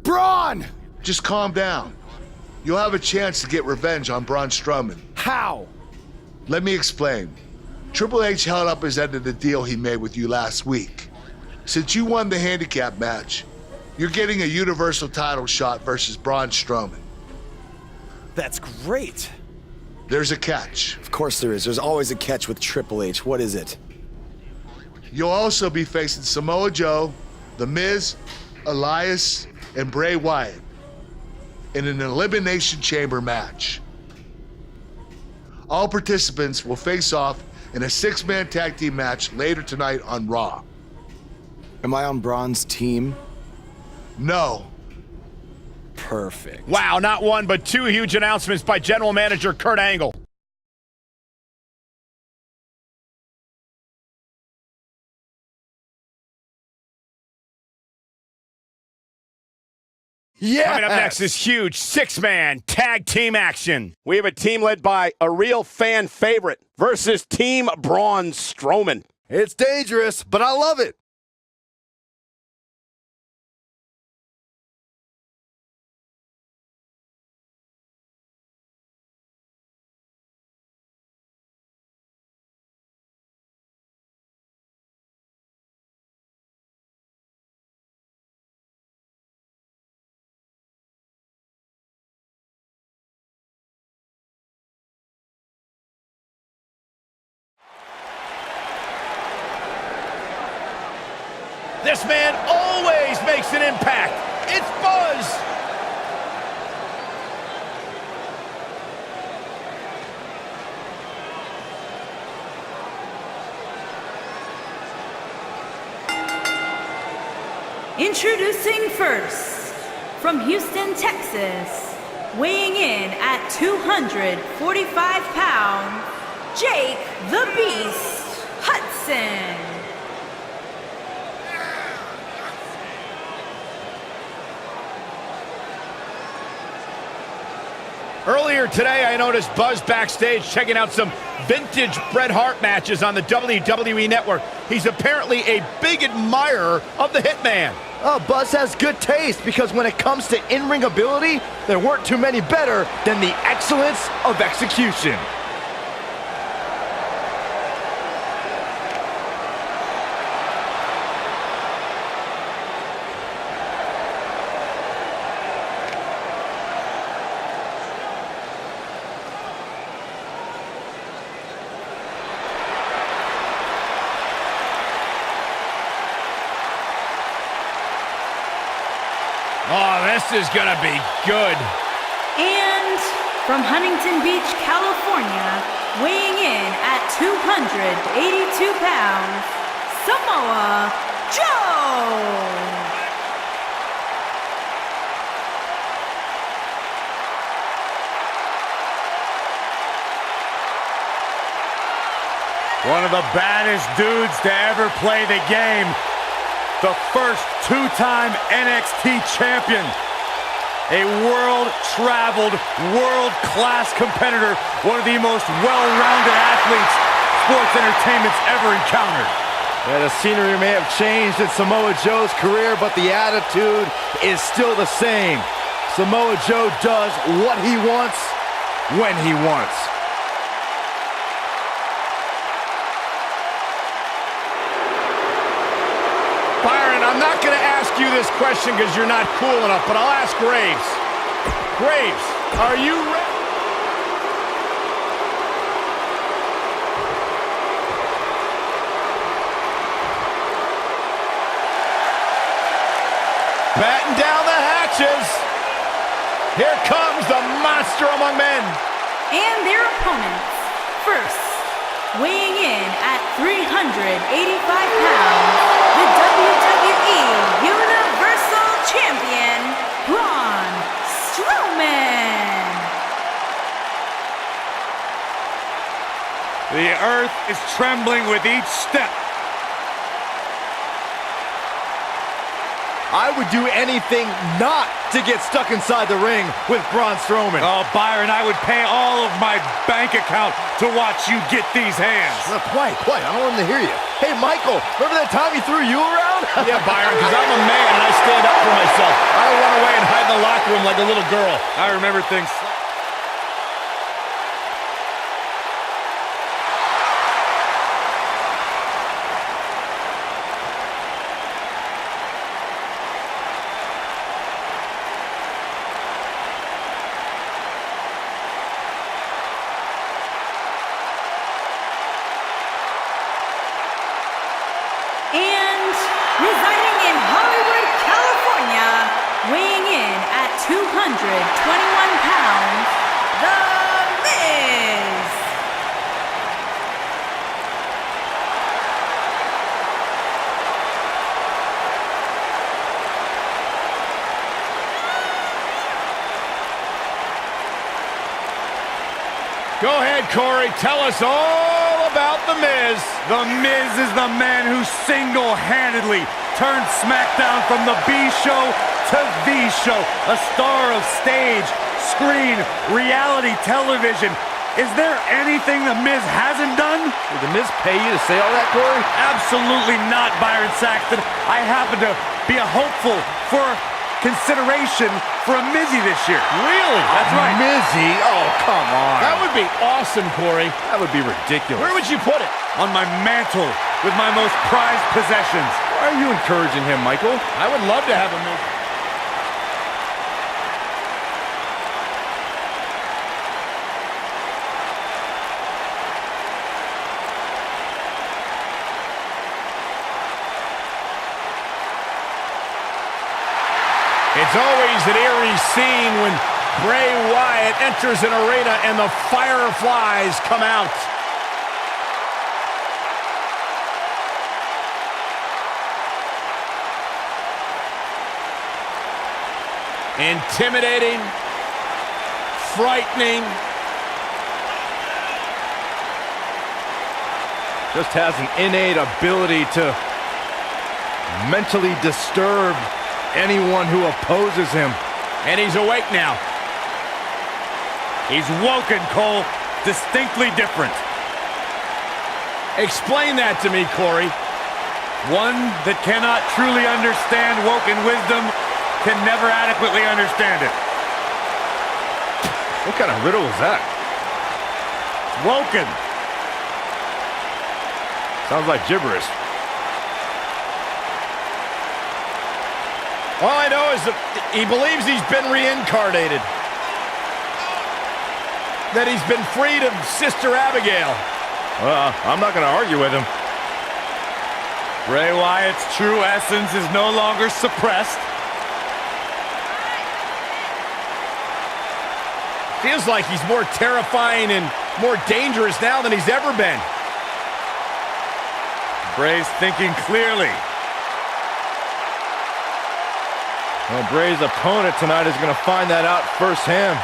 Braun! Just calm down. You'll have a chance to get revenge on Braun Strowman. How? Let me explain. Triple H held up his end of the deal he made with you last week. Since you won the handicap match, you're getting a Universal title shot versus Braun Strowman. That's great. There's a catch. Of course there is. There's always a catch with Triple H. What is it? You'll also be facing Samoa Joe, The Miz, Elias, and Bray Wyatt in an Elimination Chamber match. All participants will face off in a 6-man tag team match later tonight on Raw. Am I on Braun's team? No. Perfect. Wow, not one, but two huge announcements by General Manager Kurt Angle. Yeah. Coming up next is huge 6-man tag team action. We have a team led by a real fan favorite versus Team Braun Strowman. It's dangerous, but I love it. This man always makes an impact. It's Buzz. Introducing first, from Houston, Texas, weighing in at 245 pounds, Jake the Beast Hudson. Earlier today, I noticed Buzz backstage checking out some vintage Bret Hart matches on the WWE Network. He's apparently a big admirer of the Hitman. Oh, Buzz has good taste because when it comes to in-ring ability, there weren't too many better than the excellence of execution. Oh, this is gonna be good. And from Huntington Beach, California, weighing in at 282 pounds, Samoa Joe. One of the baddest dudes to ever play the game. The first 2-time NXT champion. A world-traveled, world-class competitor. One of the most well-rounded athletes sports entertainment's ever encountered. Yeah, the scenery may have changed in Samoa Joe's career, but the attitude is still the same. Samoa Joe does what he wants, when he wants. Byron, I'm not going to ask you this question because you're not cool enough, but I'll ask Graves. Graves, are you ready? Batten down the hatches. Here comes the monster among men. And their opponents. First, weighing in at 385 pounds, the WWE Universal Champion, Braun Strowman. The earth is trembling with each step. I would do anything not to get stuck inside the ring with Braun Strowman. Oh, Byron, I would pay all of my bank account to watch you get these hands. Quiet. I don't want them to hear you. Hey, Michael, remember that time he threw you around? Yeah, Byron, because I'm a man and I stand up for myself. I don't run away and hide in the locker room like a little girl. I remember things. And residing in Hollywood, California, weighing in at 221 pounds, The Miz. Go ahead, Corey. Tell us all about The Miz. The Miz is the man who single-handedly turned SmackDown from the B show to the show. A star of stage, screen, reality television. Is there anything The Miz hasn't done? Did The Miz pay you to say all that, Corey? Absolutely not, Byron Saxton. I happen to be a hopeful for consideration for a Mizzy this year. Really? That's right. Mizzy? Oh, come on. That would be awesome, Corey. That would be ridiculous. Where would you put it? On my mantle with my most prized possessions. Why are you encouraging him, Michael? I would love to have a Miz. It's always an eerie scene when Bray Wyatt enters an arena and the fireflies come out. Intimidating, frightening. Just has an innate ability to mentally disturb anyone who opposes him. And he's awake now. He's woken, Cole. Distinctly different. Explain that to me, Corey. One that cannot truly understand woken wisdom can never adequately understand it. What kind of riddle is that? Woken. Sounds like gibberish. All I know is that he believes he's been reincarnated. That he's been freed of Sister Abigail. Well, I'm not going to argue with him. Bray Wyatt's true essence is no longer suppressed. Feels like he's more terrifying and more dangerous now than he's ever been. Bray's thinking clearly. Well, Bray's opponent tonight is going to find that out firsthand.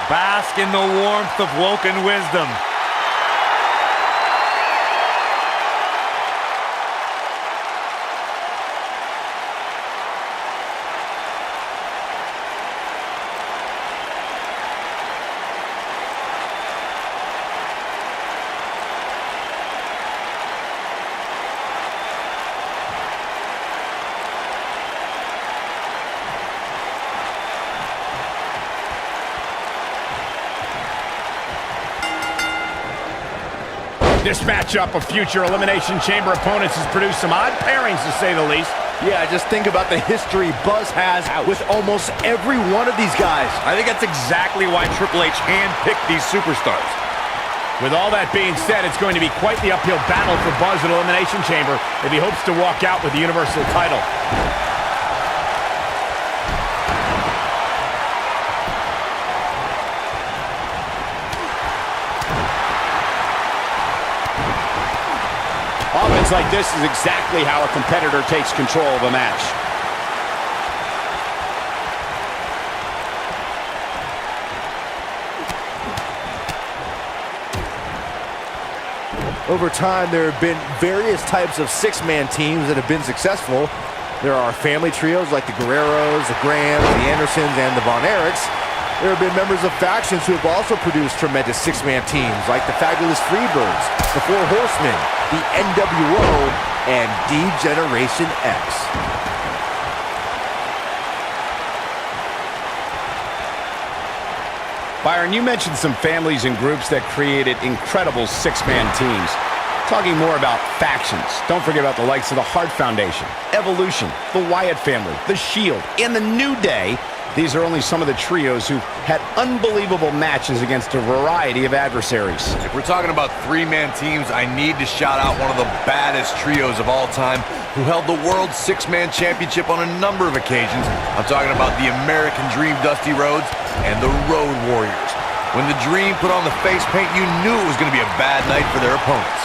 Bask in the warmth of woken wisdom. This matchup of future Elimination Chamber opponents has produced some odd pairings, to say the least. Yeah, just think about the history Buzz has with almost every one of these guys. I think that's exactly why Triple H handpicked these superstars. With all that being said, it's going to be quite the uphill battle for Buzz at Elimination Chamber if he hopes to walk out with the Universal title. Offense like this is exactly how a competitor takes control of a match. Over time, there have been various types of six-man teams that have been successful. There are family trios like the Guerreros, the Grahams, the Andersons, and the Von Erichs. There have been members of factions who have also produced tremendous six-man teams like the Fabulous Freebirds, the Four Horsemen, the NWO, and D-Generation X. Byron, you mentioned some families and groups that created incredible six-man teams. Talking more about factions, don't forget about the likes of the Hart Foundation, Evolution, the Wyatt family, the Shield, and the New Day. These are only some of the trios who had unbelievable matches against a variety of adversaries. If we're talking about three-man teams, I need to shout out one of the baddest trios of all time who held the World Six-Man Championship on a number of occasions. I'm talking about the American Dream Dusty Rhodes and the Road Warriors. When the Dream put on the face paint, you knew it was going to be a bad night for their opponents.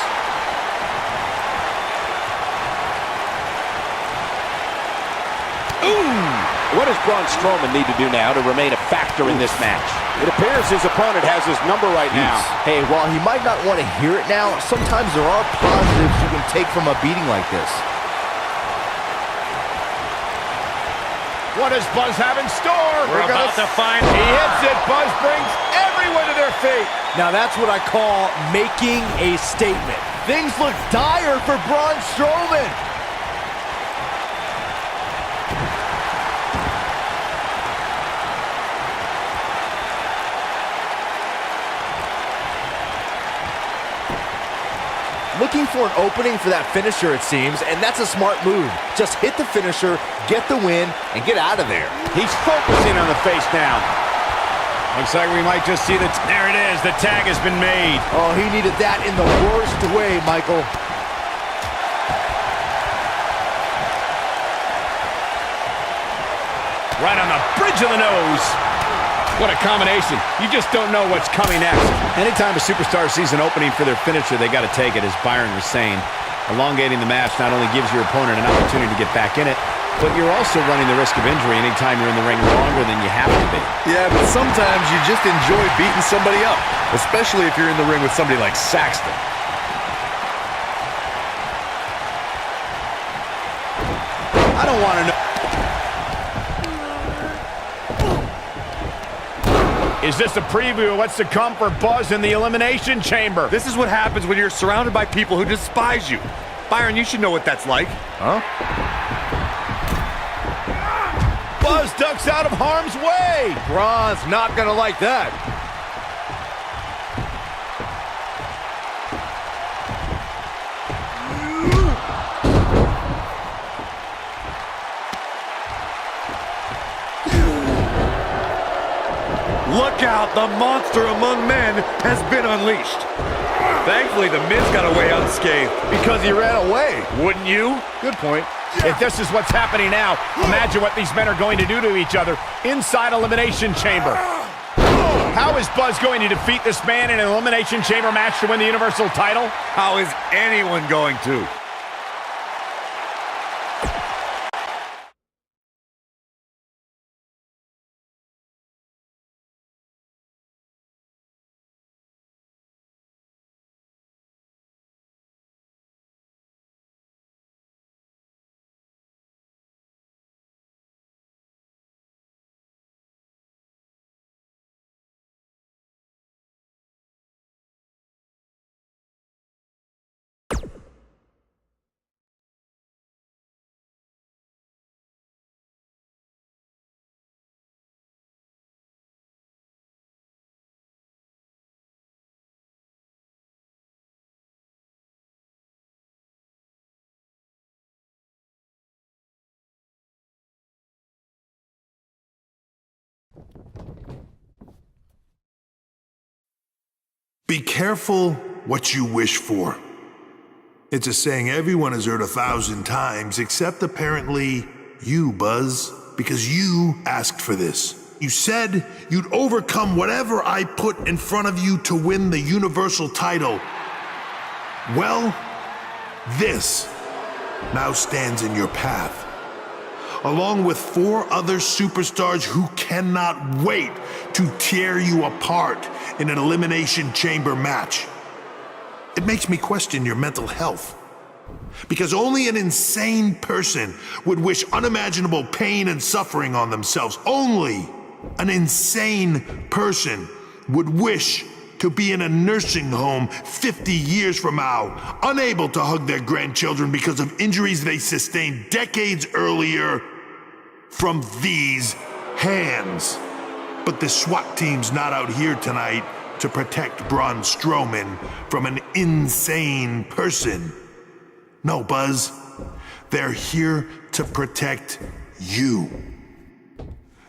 What does Braun Strowman need to do now to remain a factor in this match? It appears his opponent has his number right now. Hey, while he might not want to hear it now, sometimes there are positives you can take from a beating like this. What does Buzz have in store? We're about to find He hits it. Buzz brings everyone to their feet. Now that's what I call making a statement. Things look dire for Braun Strowman. Looking for an opening for that finisher, it seems, and that's a smart move. Just hit the finisher, get the win, and get out of there. He's focusing on the face now. Looks like we might just see there it is. The tag has been made. Oh, he needed that in the worst way, Michael. Right on the bridge of the nose. What a combination. You just don't know what's coming next. Anytime a superstar sees an opening for their finisher, they got to take it, as Byron was saying. Elongating the match not only gives your opponent an opportunity to get back in it, but you're also running the risk of injury anytime you're in the ring longer than you have to be. Yeah, but sometimes you just enjoy beating somebody up, especially if you're in the ring with somebody like Saxton. I don't want to know. Is this a preview of what's to come for Buzz in the Elimination Chamber? This is what happens when you're surrounded by people who despise you. Byron, you should know what that's like. Huh? Buzz ducks out of harm's way. Braun's not gonna like that. Look out, the monster among men has been unleashed. Thankfully, the Miz got away unscathed. Because he ran away. Wouldn't you? Good point. If this is what's happening now, imagine what these men are going to do to each other inside Elimination Chamber. How is Buzz going to defeat this man in an Elimination Chamber match to win the Universal title? How is anyone going to? Be careful what you wish for. It's a saying everyone has heard 1,000 times, except apparently you, Buzz, because you asked for this. You said you'd overcome whatever I put in front of you to win the Universal title. Well, this now stands in your path, along with 4 other superstars who cannot wait to tear you apart in an Elimination Chamber match. it makes me question your mental health. Because only an insane person would wish unimaginable pain and suffering on themselves. Only an insane person would wish to be in a nursing home 50 years from now, unable to hug their grandchildren because of injuries they sustained decades earlier from these hands. But the SWAT team's not out here tonight to protect Braun Strowman from an insane person. No, Buzz. They're here to protect you.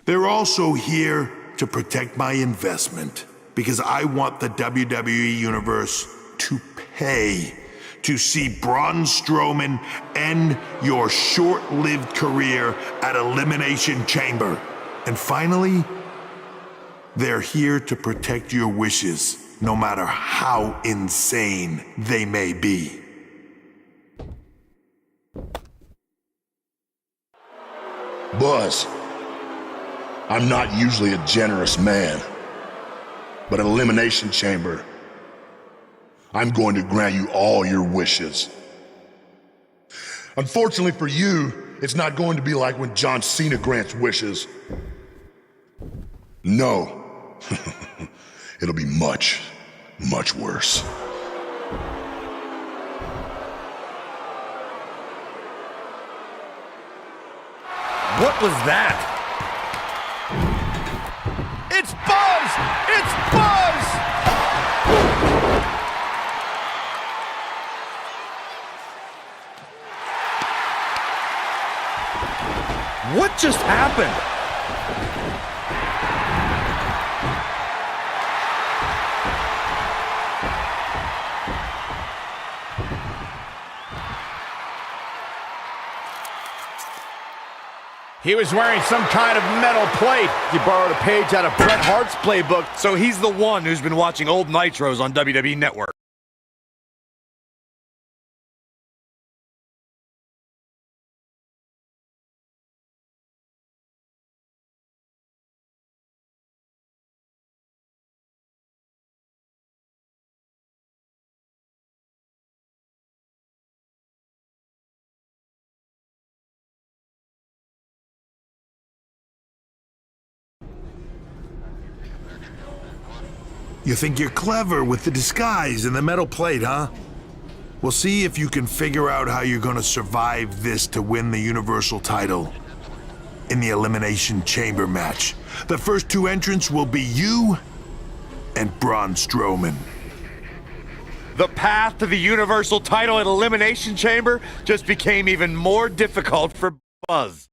They're also here to protect my investment, because I want the WWE Universe to pay to see Braun Strowman end your short-lived career at Elimination Chamber. And finally, they're here to protect your wishes, no matter how insane they may be. Buzz, I'm not usually a generous man, but at Elimination Chamber, I'm going to grant you all your wishes. Unfortunately for you, it's not going to be like when John Cena grants wishes. No, it'll be much, much worse. What was that? It's Buzz! It's Buzz! What just happened? He was wearing some kind of metal plate. He borrowed a page out of Bret Hart's playbook. So he's the one who's been watching old Nitros on WWE Network. You think you're clever with the disguise and the metal plate, huh? We'll see if you can figure out how you're gonna survive this to win the Universal title in the Elimination Chamber match. The first two entrants will be you and Braun Strowman. The path to the Universal title at Elimination Chamber just became even more difficult for Buzz.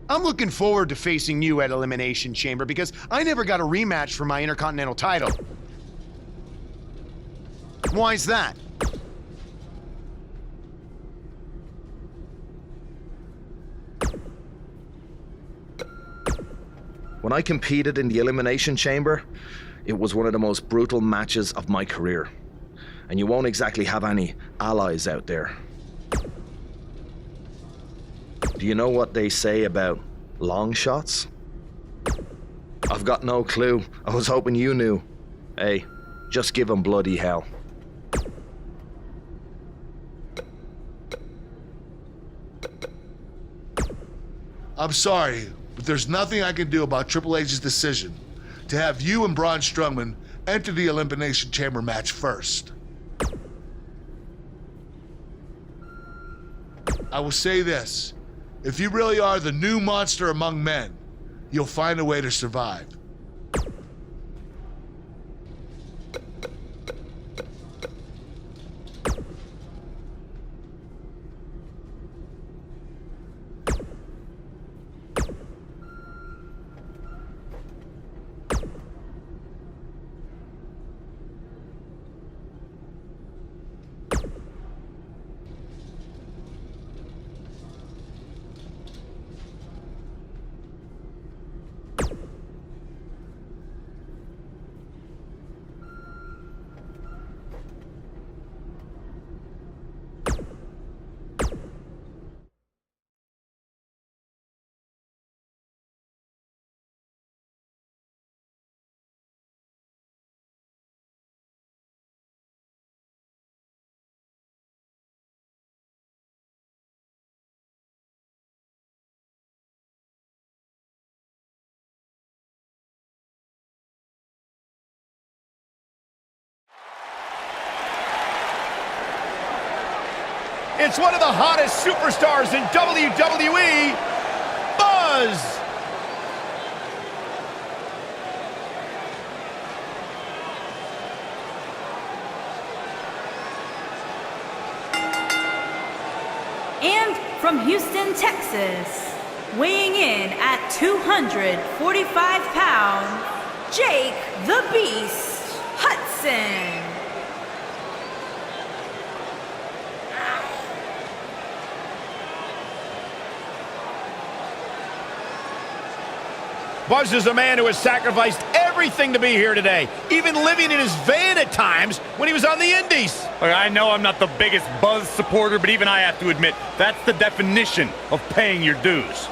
I'm looking forward to facing you at Elimination Chamber because I never got a rematch for my Intercontinental title. Why's that? When I competed in the Elimination Chamber, it was one of the most brutal matches of my career. And you won't exactly have any allies out there. Do you know what they say about long shots? I've got no clue. I was hoping you knew. Hey, just give them bloody hell. I'm sorry, but there's nothing I can do about Triple H's decision to have you and Braun Strowman enter the Elimination Chamber match first. I will say this, if you really are the new monster among men, you'll find a way to survive. It's one of the hottest superstars in WWE, Buzz! And from Houston, Texas, weighing in at 245 pounds, Jake the Beast Hudson. Buzz is a man who has sacrificed everything to be here today, even living in his van at times when he was on the Indies. Look, I know I'm not the biggest Buzz supporter, but even I have to admit, that's the definition of paying your dues.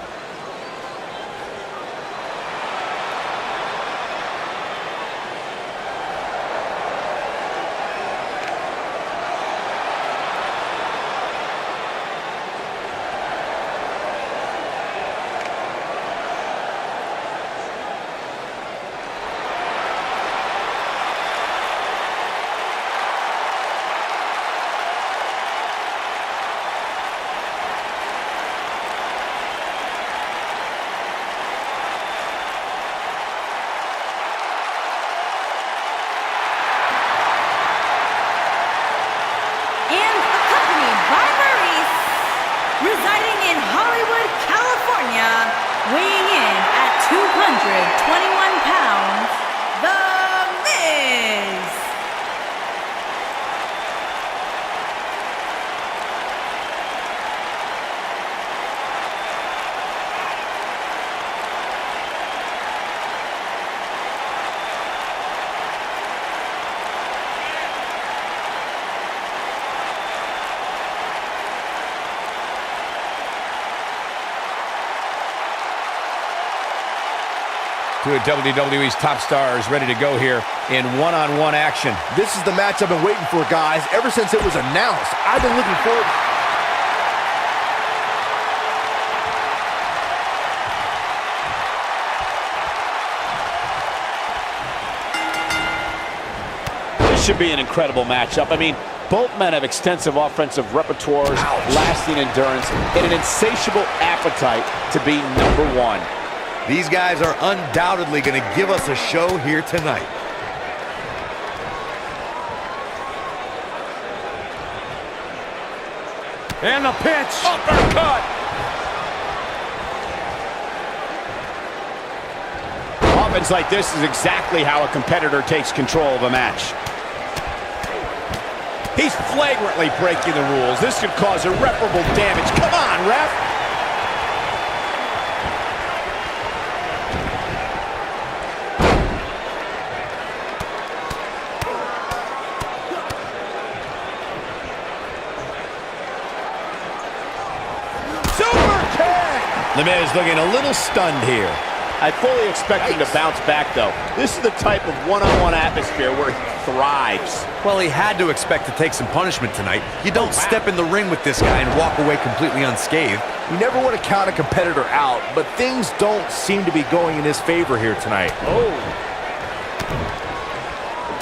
Residing in Hollywood, California, weighing in at 221 pounds, The Miz. Two of WWE's top stars ready to go here in one-on-one action. This is the match I've been waiting for, guys. Ever since it was announced, I've been looking forward. This should be an incredible matchup. I mean, both men have extensive offensive repertoires, lasting endurance, and an insatiable appetite to be number one. These guys are undoubtedly going to give us a show here tonight. And the pitch. Uppercut. Offense like this is exactly how a competitor takes control of a match. He's flagrantly breaking the rules. This could cause irreparable damage. Come on, ref. The Miz looking a little stunned here. I fully expect him to bounce back, though. This is the type of one-on-one atmosphere where he thrives. Well, he had to expect to take some punishment tonight. You don't step in the ring with this guy and walk away completely unscathed. You never want to count a competitor out, but things don't seem to be going in his favor here tonight.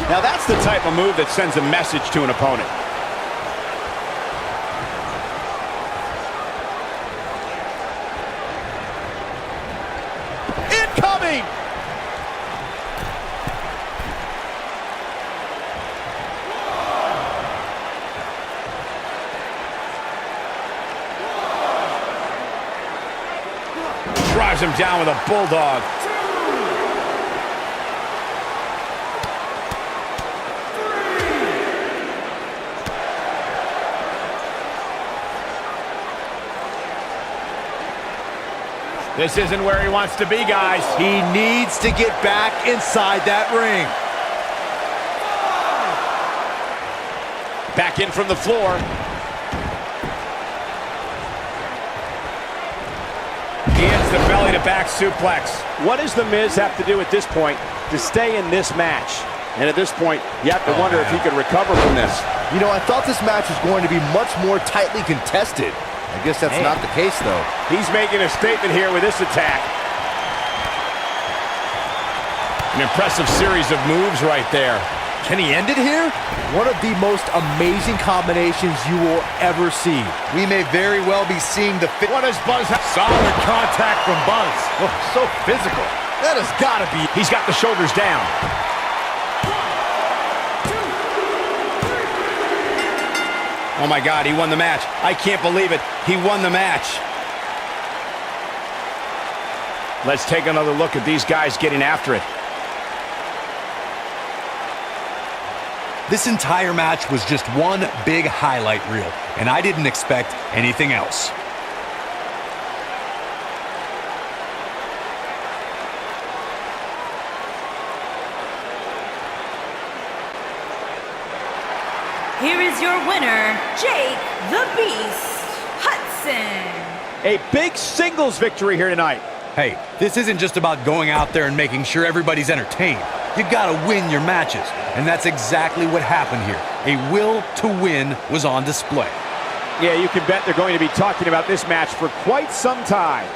Now that's the type of move that sends a message to an opponent. Incoming! Drives him down with a bulldog. This isn't where he wants to be, guys. He needs to get back inside that ring. Back in from the floor. He hits the belly-to-back suplex. What does The Miz have to do at this point to stay in this match? And at this point, you have to wonder if he could recover from this. You know, I thought this match was going to be much more tightly contested. I guess that's not the case, though. He's making a statement here with this attack. An impressive series of moves right there. Can he end it here? One of the most amazing combinations you will ever see. We may very well be seeing the What does Buzz have? Solid contact from Buzz. Oh, so physical. That has got to be. He's got the shoulders down. Oh my God, he won the match. I can't believe it. He won the match. Let's take another look at these guys getting after it. This entire match was just one big highlight reel, and I didn't expect anything else. Here is your winner, Jake the Beast Hudson. A big singles victory here tonight. Hey, this isn't just about going out there and making sure everybody's entertained. You gotta win your matches, and that's exactly what happened here. A will to win was on display. Yeah, you can bet they're going to be talking about this match for quite some time.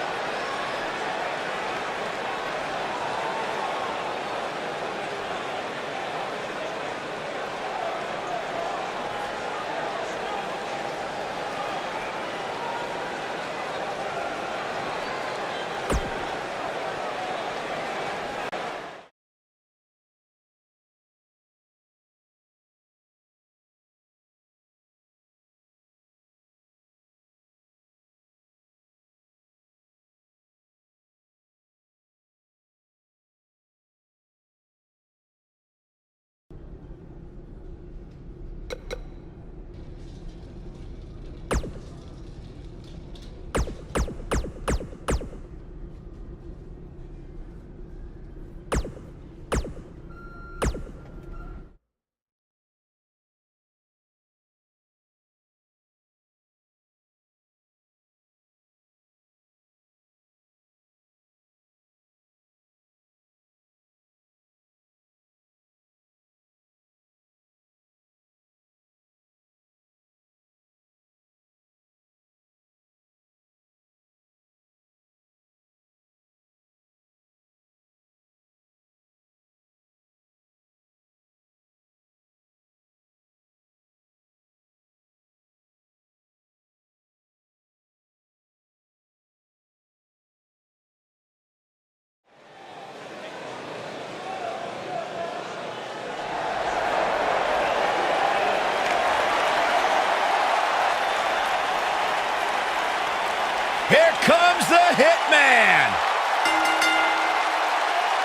Here comes the Hitman!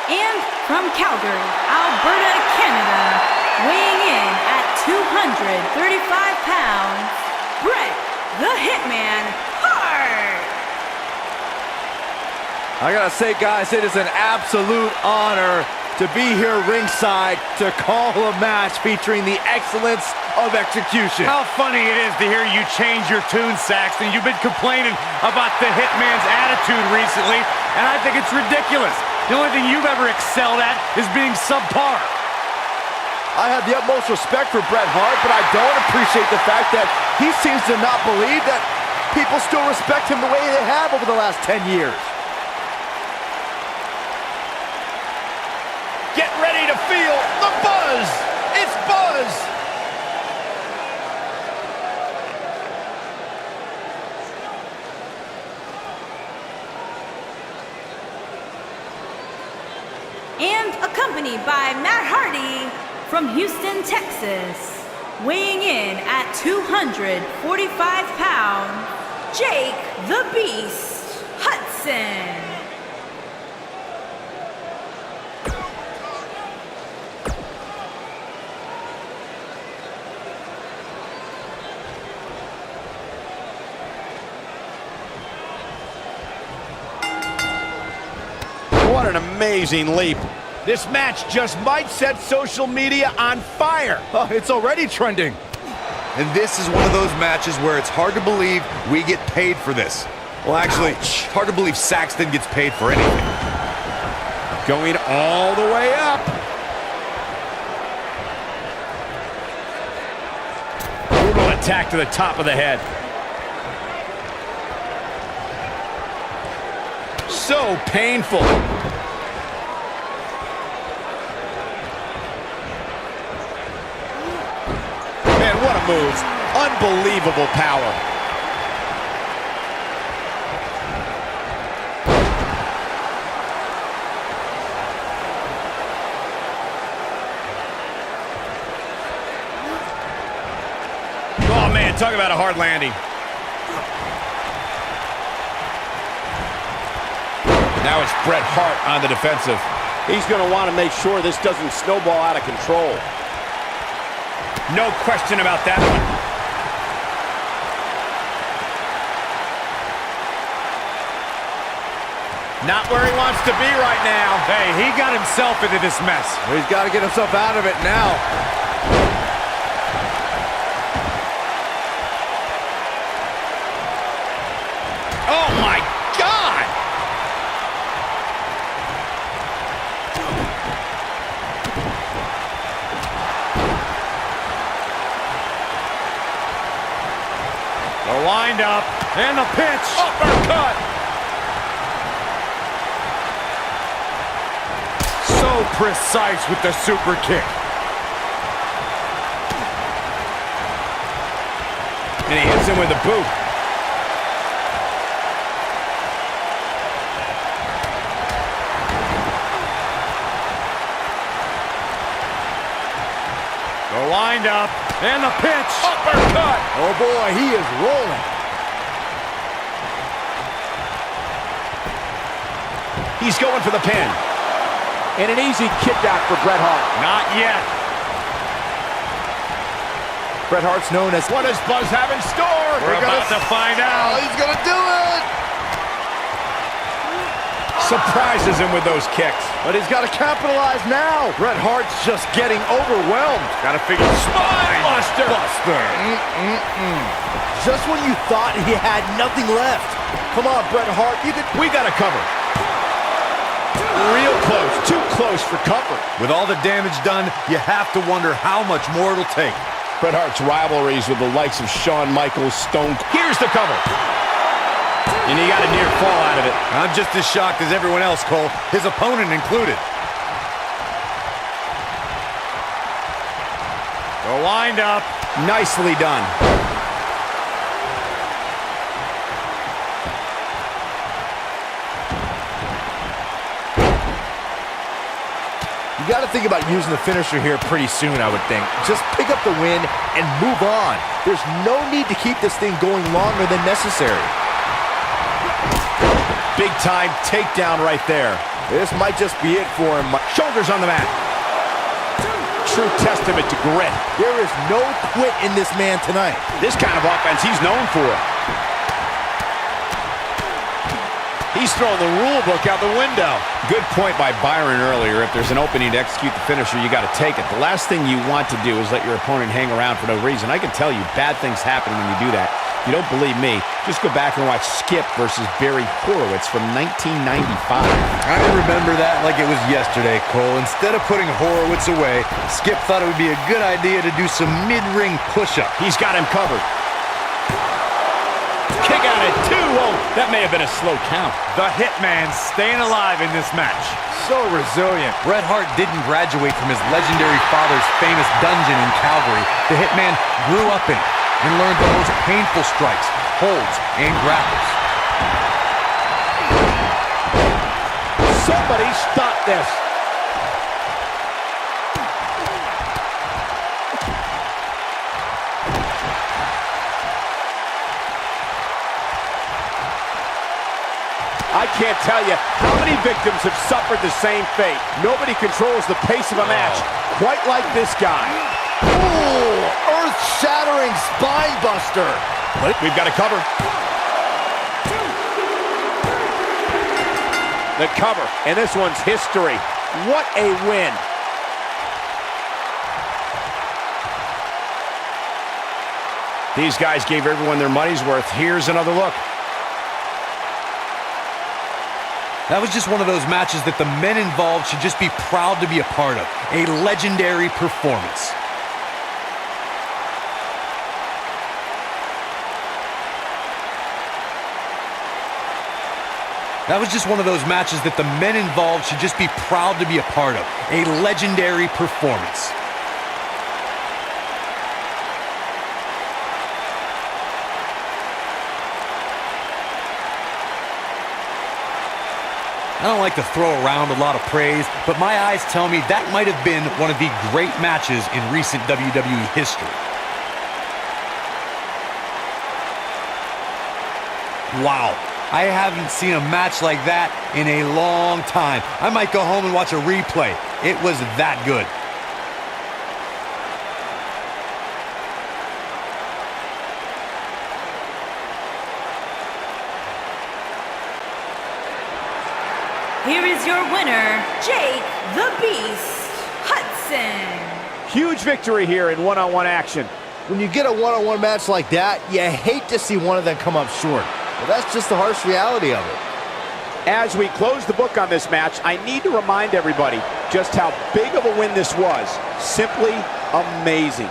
And from Calgary, Alberta, Canada, weighing in at 235 pounds, Bret the Hitman Hart. I gotta say, guys, it is an absolute honor to be here ringside to call a match featuring the excellence of execution. How funny it is to hear you change your tune, Saxton. You've been complaining about the Hitman's attitude recently, and I think it's ridiculous. The only thing you've ever excelled at is being subpar. I have the utmost respect for Bret Hart, but I don't appreciate the fact that he seems to not believe that people still respect him the way they have over the last 10 years. Get ready to feel the buzz! does. And accompanied by Matt Hardy from Houston, Texas, weighing in at 245 pounds, Jake the Beast Hudson. What an amazing leap. This match just might set social media on fire. Oh, it's already trending. And this is one of those matches where it's hard to believe we get paid for this. Well, actually, it's hard to believe Saxton gets paid for anything. Going all the way up. Brutal attack to the top of the head. So painful. Man, what a move. Unbelievable power. Oh, man, talk about a hard landing. Now it's Bret Hart on the defensive. He's going to want to make sure this doesn't snowball out of control. No question about that one. Not where he wants to be right now. Hey, he got himself into this mess. He's got to get himself out of it now. Oh, my God! The wind-up and the pitch. Uppercut! So precise with the super kick. And he hits him with a boot. The wind-up and the pitch. Uppercut! Oh boy, he is rolling. He's going for the pin. And an easy kick out for Bret Hart. Not yet. Bret Hart's known as... What does Buzz have in store? We're about to find out. He's gonna do it! Surprises him with those kicks. But he's got to capitalize now. Bret Hart's just getting overwhelmed. Gotta figure Spine buster. Just when you thought he had nothing left. Come on, Bret Hart, you could... We got to cover. Real close, too close for comfort. With all the damage done, you have to wonder how much more it'll take. Bret Hart's rivalries with the likes of Shawn Michaels, Stone. Here's the cover. And he got a near fall out of it. I'm just as shocked as everyone else, Cole, his opponent included. The wind-up. Nicely done. You got to think about using the finisher here pretty soon, I would think. Just pick up the win and move on. There's no need to keep this thing going longer than necessary. Big time takedown right there. This might just be it for him. Shoulders on the mat. True testament to grit. There is no quit in this man tonight. This kind of offense he's known for. He's throwing the rule book out the window. Good point by Byron earlier. If there's an opening to execute the finisher, you got to take it. The last thing you want to do is let your opponent hang around for no reason. I can tell you, bad things happen when you do that. If you don't believe me, just go back and watch Skip versus Barry Horowitz from 1995. I remember that like it was yesterday, Cole. Instead of putting Horowitz away, Skip thought it would be a good idea to do some mid-ring push-up. He's got him covered. Kick out at 2. Oh, that may have been a slow count. The Hitman staying alive in this match. So resilient. Bret Hart didn't graduate from his legendary father's famous dungeon in Calgary. The Hitman grew up in it and learned the most painful strikes, holds, and grapples. Somebody stop this. I can't tell you how many victims have suffered the same fate. Nobody controls the pace of a match quite like this guy. Ooh, earth-shattering spine buster. We've got a cover. The cover, and this one's history. What a win. These guys gave everyone their money's worth. Here's another look. That was just one of those matches that the men involved should just be proud to be a part of. A legendary performance. That was just one of those matches that the men involved should just be proud to be a part of. A legendary performance. I don't like to throw around a lot of praise, but my eyes tell me that might have been one of the great matches in recent WWE history. Wow, I haven't seen a match like that in a long time. I might go home and watch a replay. It was that good. Here is your winner, Jake the Beast Hudson. Huge victory here in one-on-one action. When you get a one-on-one match like that, you hate to see one of them come up short. But that's just the harsh reality of it. As we close the book on this match, I need to remind everybody just how big of a win this was. Simply amazing.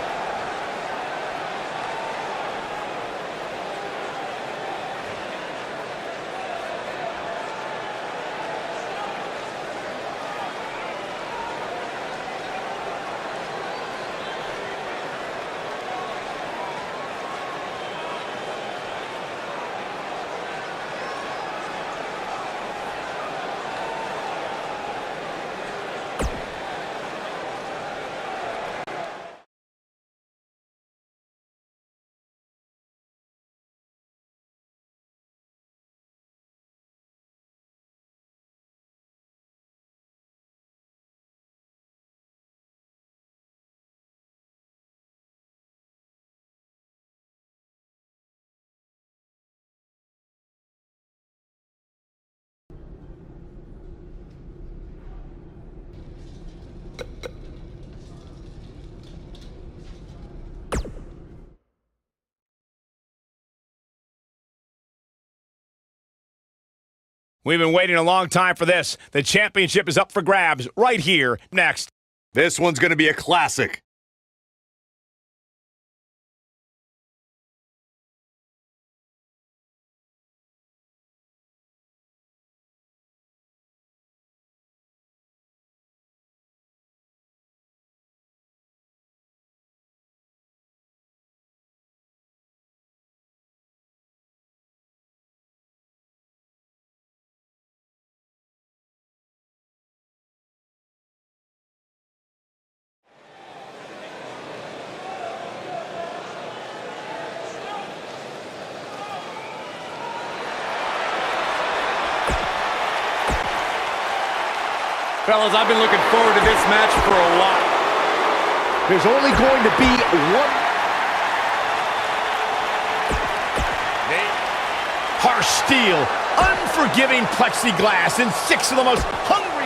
We've been waiting a long time for this. The championship is up for grabs right here, next. This one's going to be a classic. Fellas, I've been looking forward to this match for a while. There's only going to be one. Harsh steel, unforgiving plexiglass, and 6 of the most hungry.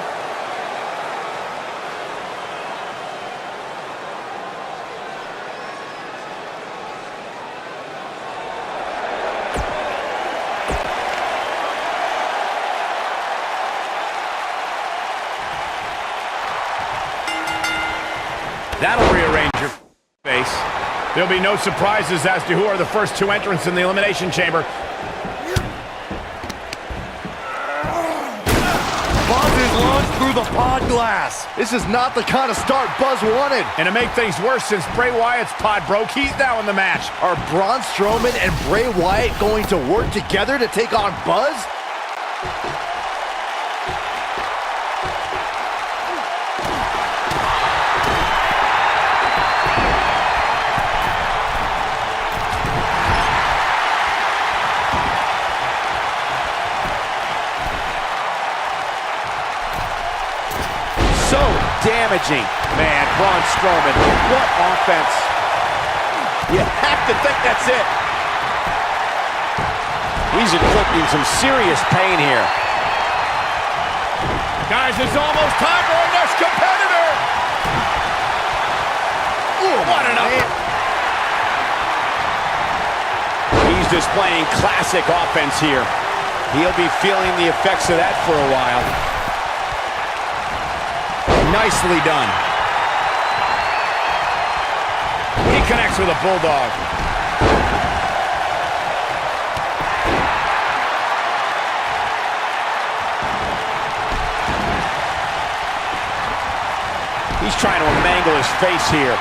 That'll rearrange your face. There'll be no surprises as to who are the first 2 entrants in the Elimination Chamber. through the pod glass. This is not the kind of start Buzz wanted. And to make things worse, since Bray Wyatt's pod broke, he's now in the match. Are Braun Strowman and Bray Wyatt going to work together to take on Buzz? So damaging. Man, Braun Strowman, what offense. You have to think that's it. He's inflicting some serious pain here. Guys, it's almost time for our next competitor. Ooh, what an up. He's displaying classic offense here. He'll be feeling the effects of that for a while. Nicely done. He connects with a bulldog. He's trying to mangle his face here.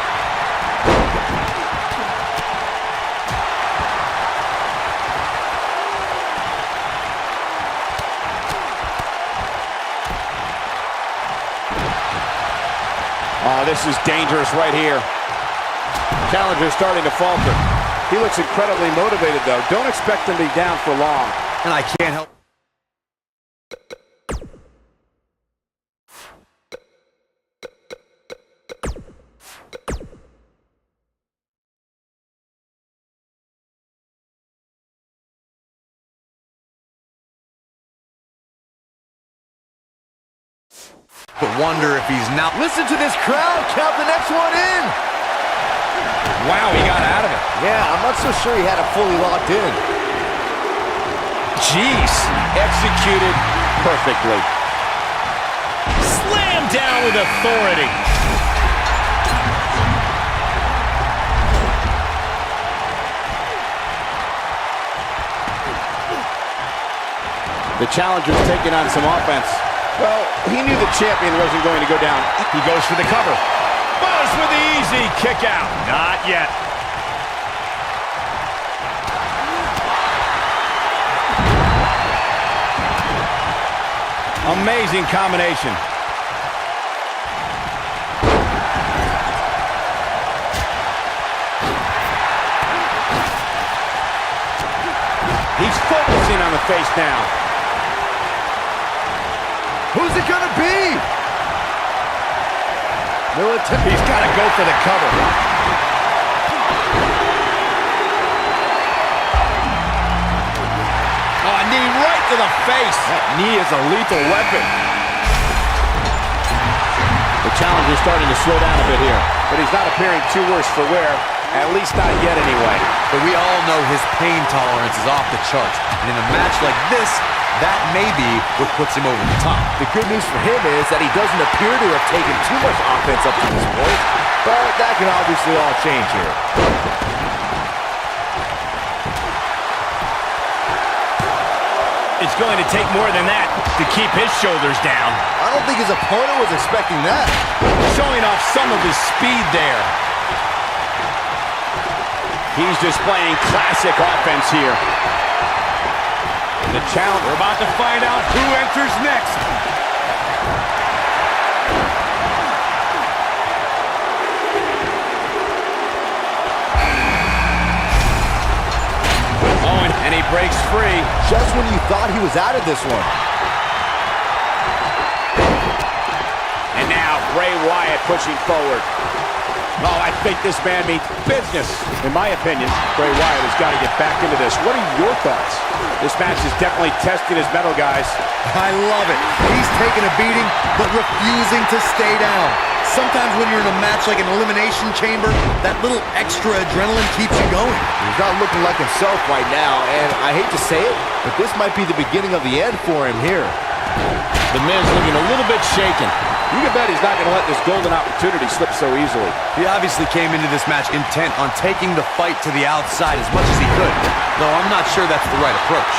Oh, this is dangerous right here. Challenger's starting to falter. He looks incredibly motivated, though. Don't expect him to be down for long. And I can't help. But wonder if he's now. Listen to this crowd count the next one in. Wow, he got out of it. Yeah, I'm not so sure he had it fully locked in. Jeez, executed perfectly. Slam down with authority. The challenger's taking on some offense. Well, he knew the champion wasn't going to go down. He goes for the cover. Buzz with the easy kick out. Not yet. Amazing combination. He's focusing on the face now. Who's it gonna be? He's got to go for the cover. Oh, a knee right to the face. That knee is a lethal weapon. The challenger's starting to slow down a bit here, but he's not appearing too worse for wear, at least not yet anyway. But we all know his pain tolerance is off the charts. And in a match like this, that may be what puts him over the top. The good news for him is that he doesn't appear to have taken too much offense up to this point, but that can obviously all change here. It's going to take more than that to keep his shoulders down. I don't think his opponent was expecting that. Showing off some of his speed there. He's displaying classic offense here. The challenge. We're about to find out who enters next. Oh, and he breaks free. Just when you thought he was out of this one. And now Bray Wyatt pushing forward. Oh, I think this man means business. In my opinion, Bray Wyatt has got to get back into this. What are your thoughts? This match is definitely testing his mettle, guys. I love it. He's taking a beating, but refusing to stay down. Sometimes when you're in a match like an Elimination Chamber, that little extra adrenaline keeps you going. He's not looking like himself right now, and I hate to say it, but this might be the beginning of the end for him here. The Miz looking a little bit shaken. You can bet he's not going to let this golden opportunity slip so easily. He obviously came into this match intent on taking the fight to the outside as much as he could, though I'm not sure that's the right approach.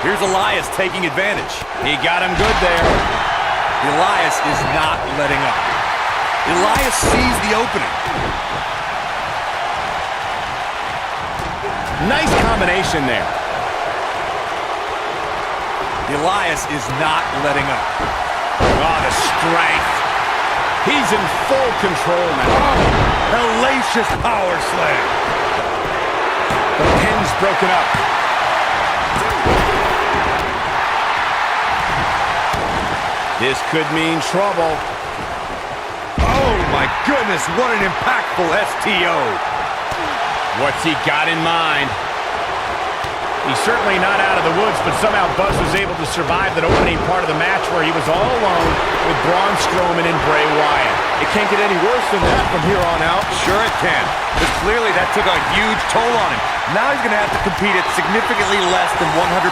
Here's Elias taking advantage. He got him good there. Elias is not letting up. Elias sees the opening. Nice combination there. Elias is not letting up. Oh, the strength. He's in full control now. Oh, hellacious power slam. The pin's broken up. This could mean trouble. Oh my goodness, what an impactful STO. What's he got in mind? He's certainly not out of the woods, but somehow Buzz was able to survive that opening part of the match where he was all alone with Braun Strowman and Bray Wyatt. It can't get any worse than that from here on out. Sure it can, but clearly that took a huge toll on him. Now he's going to have to compete at significantly less than 100%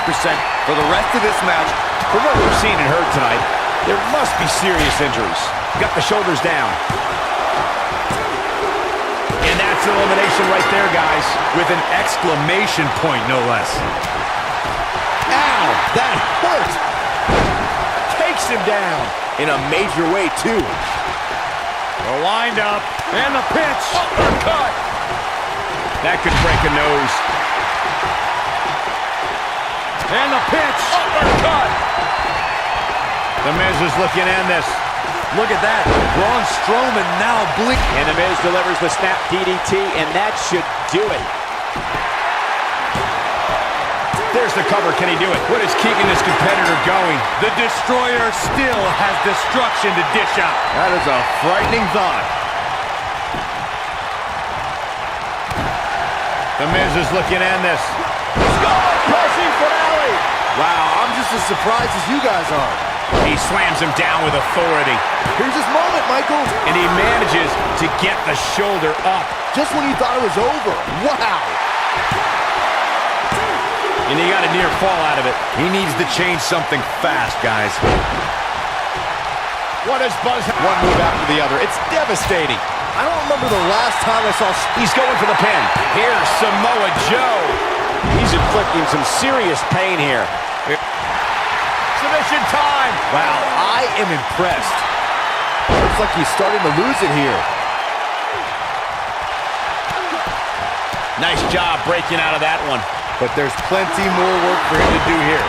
for the rest of this match. From what we've seen and heard tonight, there must be serious injuries. Got the shoulders down. And that's elimination right there, guys. With an exclamation point, no less. Ow, that hurt. Takes him down in a major way, too. The wind-up and the pitch. Uppercut. That could break a nose. And the pitch. Uppercut. The Miz is looking to end this. Look at that. Braun Strowman now blink. And The Miz delivers the snap DDT, and that should do it. There's the cover. Can he do it? What is keeping this competitor going? The Destroyer still has destruction to dish out. That is a frightening thought. The Miz is looking to end this. Skull-crushing finale. Wow, I'm just as surprised as you guys are. He slams him down with authority. Here's his moment, Michael. And he manages to get the shoulder up. Just when you thought it was over. Wow. And he got a near fall out of it. He needs to change something fast, guys. What does Buzz have? One move after the other. It's devastating. I don't remember the last time I saw... He's going for the pin. Here's Samoa Joe. He's inflicting some serious pain here. Submission time. Wow, I am impressed. Looks like he's starting to lose it here. Nice job breaking out of that one. But there's plenty more work for him to do here.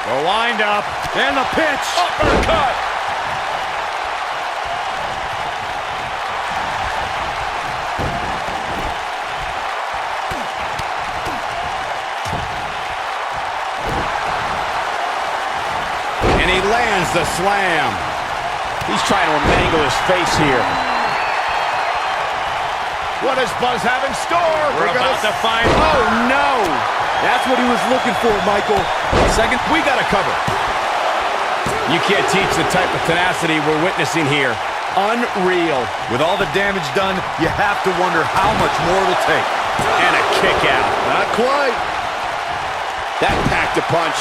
The wind-up and the pitch. Uppercut. And he lands the slam. He's trying to mangle his face here. What does Buzz have in store? We're about to find... Oh, no. That's what he was looking for, Michael. Second, we got to cover. You can't teach the type of tenacity we're witnessing here. Unreal. With all the damage done, you have to wonder how much more it'll take. And a kick out. Not quite. That packed a punch.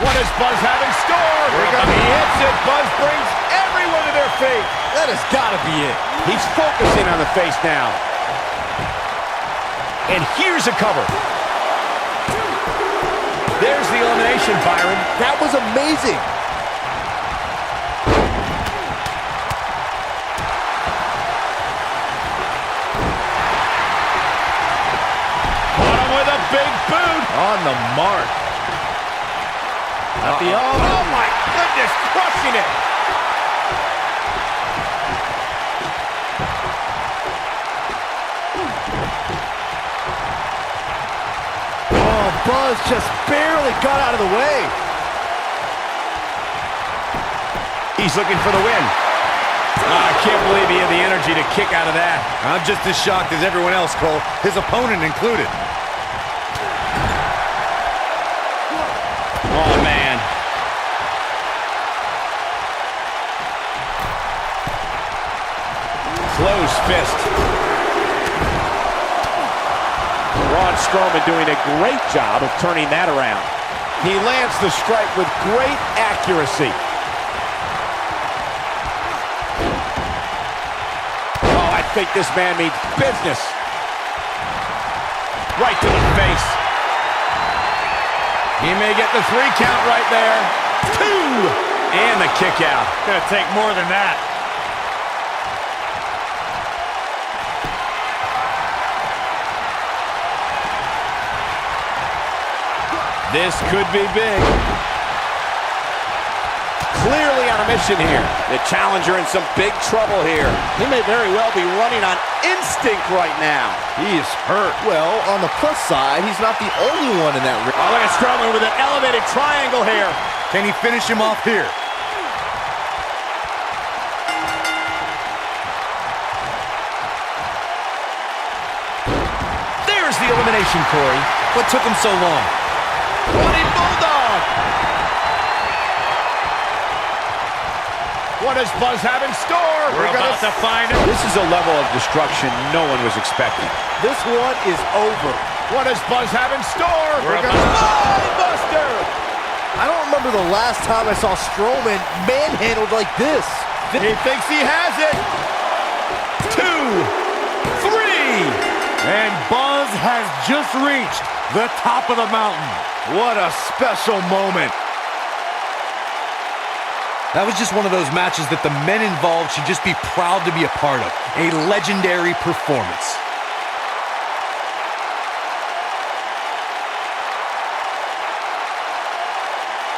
What does Buzz have in store? He hits it. Buzz brings everyone to their feet. That has got to be it. He's focusing on the face now. And here's a cover. There's the elimination, Byron. That was amazing. Caught him with a big boot. On the mark. At the elbow. Oh, my goodness, crushing it. Buzz just barely got out of the way. He's looking for the win. I can't believe he had the energy to kick out of that. I'm just as shocked as everyone else, Cole, his opponent included. Oh, man. closed fist. Braun Strowman doing a great job of turning that around. He lands the strike with great accuracy. Oh, I think this man means business. Right to the face. He may get the 3 count right there. 2! And the kick out. Gonna take more than that. This could be big. Clearly on a mission here. The challenger in some big trouble here. He may very well be running on instinct right now. He is hurt. Well, on the plus side, he's not the only one in that ring. Oh, look at Strowman with an elevated triangle here. Can he finish him off here? There's the elimination, Corey. What took him so long? Running Bulldog. What does Buzz have in store? We're about to find out. This is a level of destruction no one was expecting. This one is over. What does Buzz have in store? We're about Buster. I don't remember the last time I saw Strowman manhandled like this. He thinks he has it. 2, 3. And Buzz has just reached the top of the mountain. What a special moment. That was just one of those matches that the men involved should just be proud to be a part of. A legendary performance.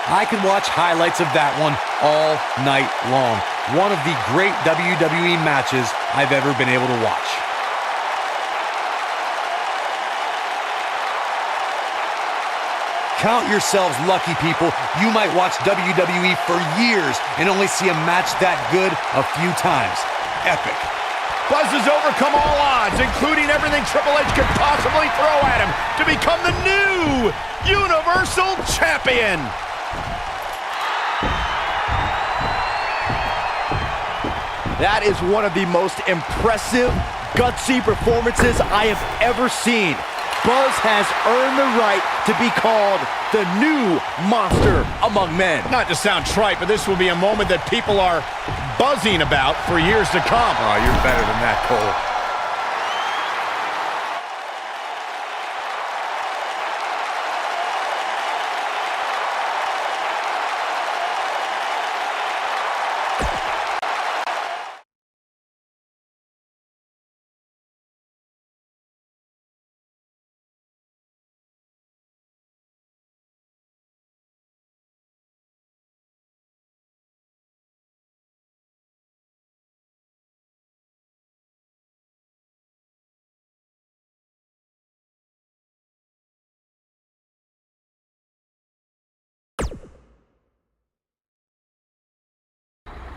I can watch highlights of that one all night long. One of the great WWE matches I've ever been able to watch. Count yourselves lucky, people. You might watch WWE for years and only see a match that good a few times. Epic. Buzz has overcome all odds, including everything Triple H could possibly throw at him, to become the new Universal Champion. That is one of the most impressive, gutsy performances I have ever seen. Buzz has earned the right to be called the new monster among men. Not to sound trite, but this will be a moment that people are buzzing about for years to come. Oh, you're better than that, Cole.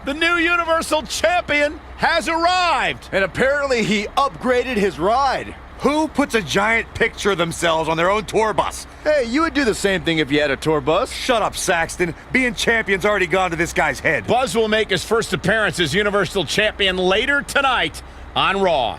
The new Universal Champion has arrived. And apparently he upgraded his ride. Who puts a giant picture of themselves on their own tour bus? Hey, you would do the same thing if you had a tour bus. Shut up, Saxton. Being champion's already gone to this guy's head. Buzz will make his first appearance as Universal Champion later tonight on Raw.